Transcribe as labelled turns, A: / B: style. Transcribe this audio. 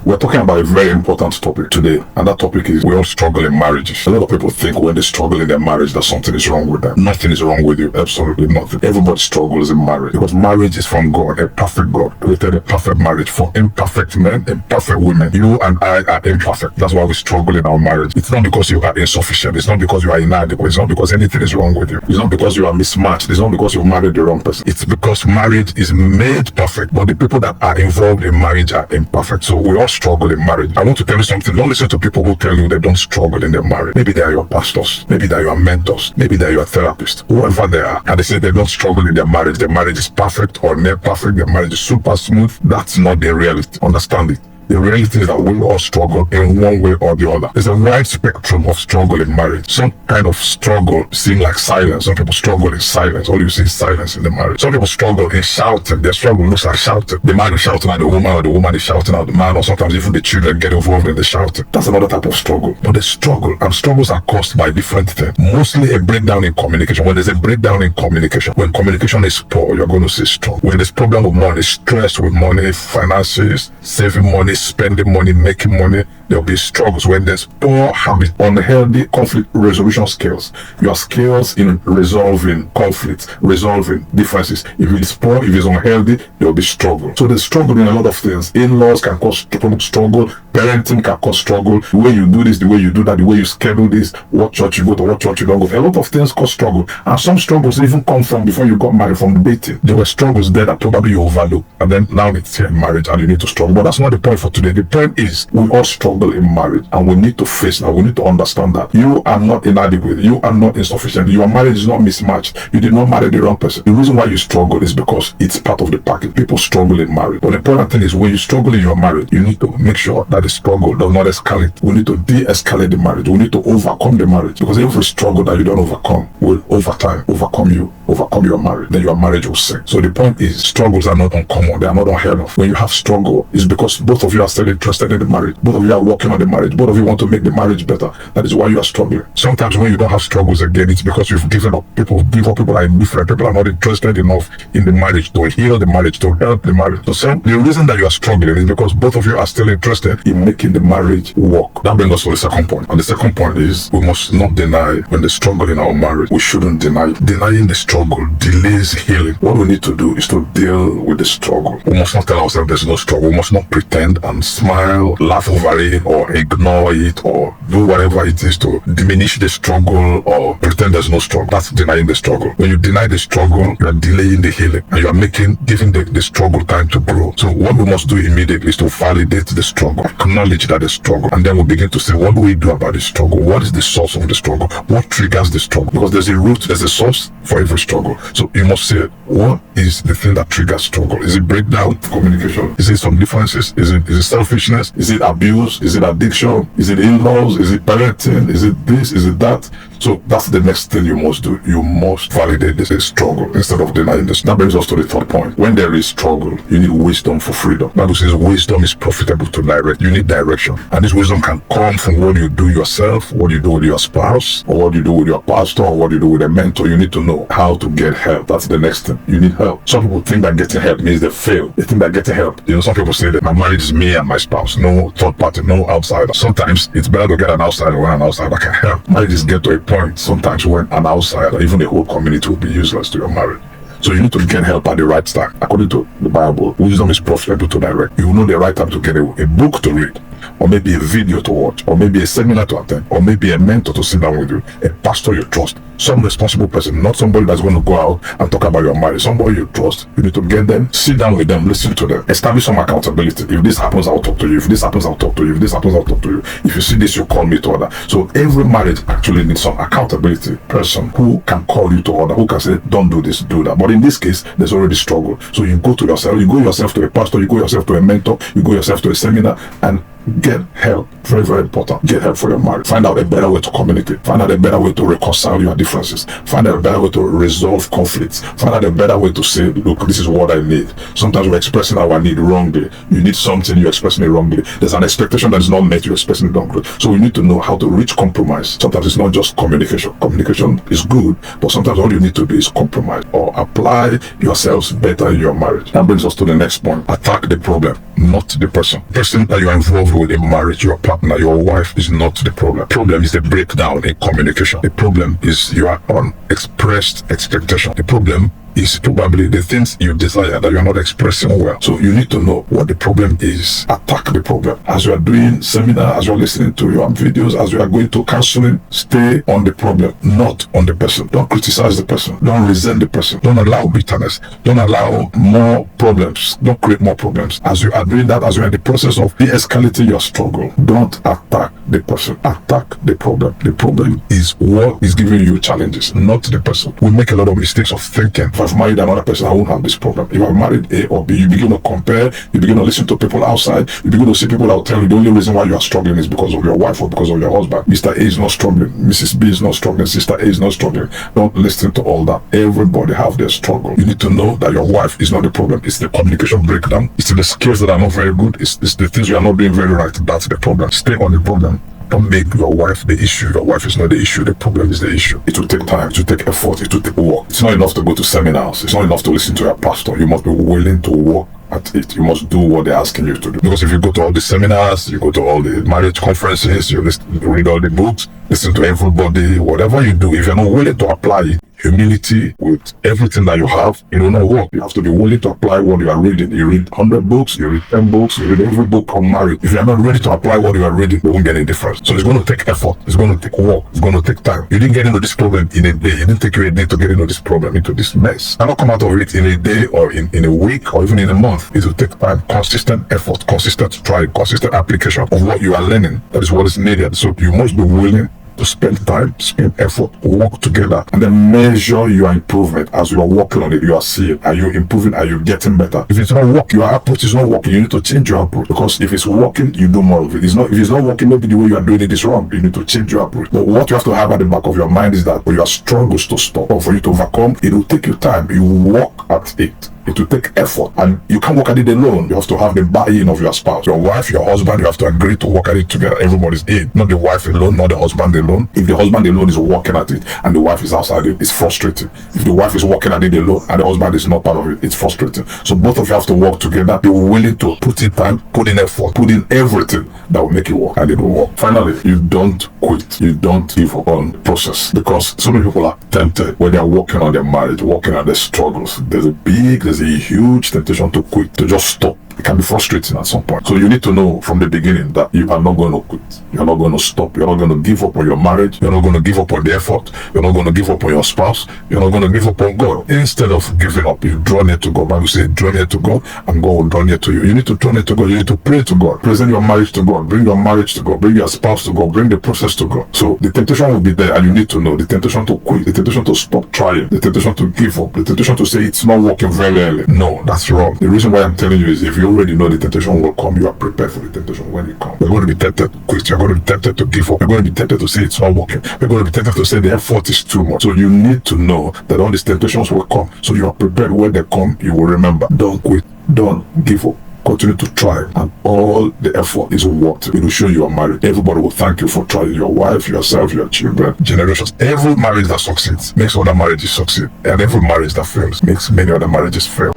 A: We're talking about a very important topic today, and that topic is we all struggle in marriages. A lot of people think when they struggle in their marriage that something is wrong with them. Nothing is wrong with you, absolutely nothing. Everybody struggles in marriage because marriage is from God. A perfect God created a perfect marriage for imperfect men, imperfect women. You and I are imperfect. That's why we struggle in our marriage. It's not because you are insufficient. It's not because you are inadequate. It's not because anything is wrong with you. It's not because you are mismatched. It's not because you married the wrong person. It's because marriage is made perfect, but the people that are involved in marriage are imperfect. So we all struggle in marriage. I want to tell you something. Don't listen to people who tell you they don't struggle in their marriage. Maybe they are your pastors. Maybe they are your mentors. Maybe they are your therapists. Whoever they are, and they say they don't struggle in their marriage. Their marriage is perfect or near perfect. Their marriage is super smooth. That's not the reality. Understand it. The reality is that we all struggle in one way or the other. There's a wide spectrum of struggle in marriage. Some kind of struggle seem like silence. Some people struggle in silence. All you see is silence in the marriage. Some people struggle in shouting. Their struggle looks like shouting. The man is shouting at the woman, or the woman is shouting at the man, or sometimes even the children get involved in the shouting. That's another type of struggle. But the struggle, and struggles are caused by different things. Mostly a breakdown in communication. When there's a breakdown in communication, when communication is poor, you're going to see struggle. When there's problem with money, stress with money, finances, saving money, spending money, making money, there'll be struggles. When there's poor habit, unhealthy conflict resolution skills, your skills in resolving conflicts, resolving differences, if it's poor, if it's unhealthy, there'll be struggle. So there's struggle in a lot of things. In-laws can cause struggle, parenting can cause struggle, the way you do this, the way you do that, the way you schedule this, what church you go to, what church you don't go to. A lot of things cause struggle, and some struggles even come from before you got married, from dating. There were struggles there that probably you overlooked, and then now it's here in marriage and you need to struggle. But that's not the point for today. The point is we all struggle in marriage, and we need to face that. We need to understand that you are not inadequate, you are not insufficient, your marriage is not mismatched, you did not marry the wrong person. The reason why you struggle is because it's part of the package. People struggle in marriage, but the important thing is when you struggle in your marriage, you need to make sure that the struggle does not escalate. We need to de-escalate the marriage. We need to overcome the marriage, because every struggle that you don't overcome will over time overcome you, overcome your marriage. Then your marriage will sink. So the point is, struggles are not uncommon, they are not unheard of. When you have struggle, it's because both of you are still interested in the marriage, both of you are working on the marriage, both of you want to make the marriage better. That is why you are struggling. Sometimes when you don't have struggles again, it's because you've given up. People give up. People are indifferent. People are not interested enough in the marriage to heal the marriage, to help the marriage. So the reason that you are struggling is because both of you are still interested in making the marriage work. That brings us to the second point. And the second point is we must not deny when the struggle in our marriage. We shouldn't deny it. Denying the struggle delays healing. What we need to do is to deal with the struggle. We must not tell ourselves there's no struggle. We must not pretend and smile, laugh over it, or ignore it, or do whatever it is to diminish the struggle or pretend there's no struggle. That's denying the struggle. When you deny the struggle, you are delaying the healing, and you are giving the struggle time to grow. So what we must do immediately is to validate the struggle, acknowledge that the struggle, and then we begin to say, what do we do about the struggle? What is the source of the struggle? What triggers the struggle? Because there's a root, there's a source for every struggle. So you must say, what is the thing that triggers struggle? Is it breakdown, communication? Is it some differences? Is it selfishness? Is it abuse? Is it addiction? Is it in-laws? Is it parenting? Is it this? Is it that? So that's the next thing you must do. You must validate this struggle instead of denying this. That brings us to the third point. When there is struggle, you need wisdom for freedom. Bible says wisdom is profitable to direct. You need direction. And this wisdom can come from what you do yourself, what you do with your spouse, or what you do with your pastor, or what you do with a mentor. You need to know how to get help. That's the next thing. You need help. Some people think that getting help means they fail. They think that getting help, some people say that my marriage is me and my spouse. No third party, no outsider. Sometimes it's better to get an outsider when an outsider can help. Marriages get to a point sometimes when an outsider, even the whole community, will be useless to your marriage. So you need to get help at the right time. According to the Bible, wisdom is profitable to direct. You will know the right time to get a book to read, or maybe a video to watch, or maybe a seminar to attend, or maybe a mentor to sit down with you, a pastor you trust, some responsible person, not somebody that's going to go out and talk about your marriage, somebody you trust. You need to get them, sit down with them, listen to them, establish some accountability. If this happens, I'll talk to you. If this happens, I'll talk to you. If this happens, I'll talk to you. If you see this, you call me to order. So every marriage actually needs some accountability person who can call you to order, who can say, don't do this, do that. But in this case, there's already struggle. So you go to yourself, you go yourself to a pastor, you go yourself to a mentor, you go yourself to a seminar, and get help. Very, very important. Get help for your marriage. Find out a better way to communicate. Find out a better way to reconcile your differences. Find out a better way to resolve conflicts. Find out a better way to say, look, this is what I need. Sometimes we're expressing our need wrongly. You need something, you're expressing it wrongly. There's an expectation that is not met, you're expressing it wrongly. So we need to know how to reach compromise. Sometimes it's not just communication. Communication is good, but sometimes all you need to do is compromise or apply yourselves better in your marriage. That brings us to the next point. Attack the problem. not the person. The person that you're involved with in marriage, your partner, your wife, is not the problem. The problem is the breakdown in communication. The problem is your unexpressed expectation. The problem is probably the things you desire that you're not expressing well. So you need to know what the problem is. Attack the problem. As you are doing seminar, as you are listening to your videos, as you are going to counseling, stay on the problem, not on the person. Don't criticize the person. Don't resent the person. Don't allow bitterness. Don't allow more problems. Don't create more problems. As you are doing that, as you are in the process of de-escalating your struggle, don't attack the person. Attack the problem. The problem is what is giving you challenges, not the person. We make a lot of mistakes of thinking, if I've married another person, I won't have this problem. If I've married A or B, you begin to compare, you begin to listen to people outside, you begin to see people that will tell you the only reason why you are struggling is because of your wife or because of your husband. Mr. A is not struggling, Mrs. B is not struggling, Sister A is not struggling. Don't listen to all that. Everybody have their struggle. You need to know that your wife is not the problem. It's the communication breakdown. It's the skills that are not very good. It's the things you are not doing very right. That's the problem. Stay on the problem. Don't make your wife the issue. Your wife is not the issue. The problem is the issue. It will take time. It will take effort. It will take work. It's not enough to go to seminars. It's not enough to listen to your pastor. You must be willing to work at it. You must do what they're asking you to do. Because if you go to all the seminars, you go to all the marriage conferences, you read all the books, listen to everybody, whatever you do, if you're not willing to apply it, humility with everything that you have, it will not work. You have to be willing to apply what you are reading. You read 100 books, you read 10 books, you read every book on marriage. If you're not ready to apply what you are reading, you won't get any difference. So it's going to take effort. It's going to take work. It's going to take time. You didn't get into this problem in a day. It didn't take you a day to get into this problem, into this mess. And not come out of it in a day or in a week or even in a month. It will take time, consistent effort, consistent try, consistent application of what you are learning. That is what is needed. So you must be willing to spend time, spend effort, work together, and then measure your improvement. As you are working on it, you are seeing, are you improving, are you getting better? If it's not working, your approach is not working, you need to change your approach, because if it's working, you do more of it. If it's not working, maybe the way you are doing it is wrong. You need to change your approach. But what you have to have at the back of your mind is that for your struggles to stop or for you to overcome, it will take you time. You work at it. It will take effort, and you can't work at it alone. You have to have the buy-in of your spouse, your wife, your husband. You have to agree to work at it together. Everybody's in, not the wife alone, not the husband alone. If the husband alone is working at it and the wife is outside it, it's frustrating. If the wife is working at it alone and the husband is not part of it, it's frustrating. So both of you have to work together. Be willing to put in time, put in effort, put in everything that will make it work, and it will work. Finally, you don't quit. You don't give up on the process, because so many people are tempted when they are working on their marriage, working on their struggles. There's a huge temptation to quit, to just stop. It can be frustrating at some point. So you need to know from the beginning that you are not going to quit. You're not going to stop. You're not going to give up on your marriage. You're not going to give up on the effort. You're not going to give up on your spouse. You're not going to give up on God. Instead of giving up, you draw near to God. Bible says, draw near to God, and God will draw near to you. You need to draw near to God. You need to pray to God. Present your marriage to God. Bring your marriage to God. Bring your spouse to God. Bring the process to God. So the temptation will be there, and you need to know the temptation to quit, the temptation to stop trying, the temptation to give up, the temptation to say it's not working very early. No, that's wrong. The reason why I'm telling you is, if you already know the temptation will come, you are prepared for the temptation when it comes. You're going to be tempted to quit. You're going to be tempted to give up. You're going to be tempted to say it's not working. You're going to be tempted to say the effort is too much. So you need to know that all these temptations will come. So you are prepared. When they come, you will remember. Don't quit. Don't give up. Continue to try, and all the effort is worth it. It will show you are married. Everybody will thank you for trying. Your wife, yourself, your children, generations. Every marriage that succeeds makes other marriages succeed, and every marriage that fails makes many other marriages fail.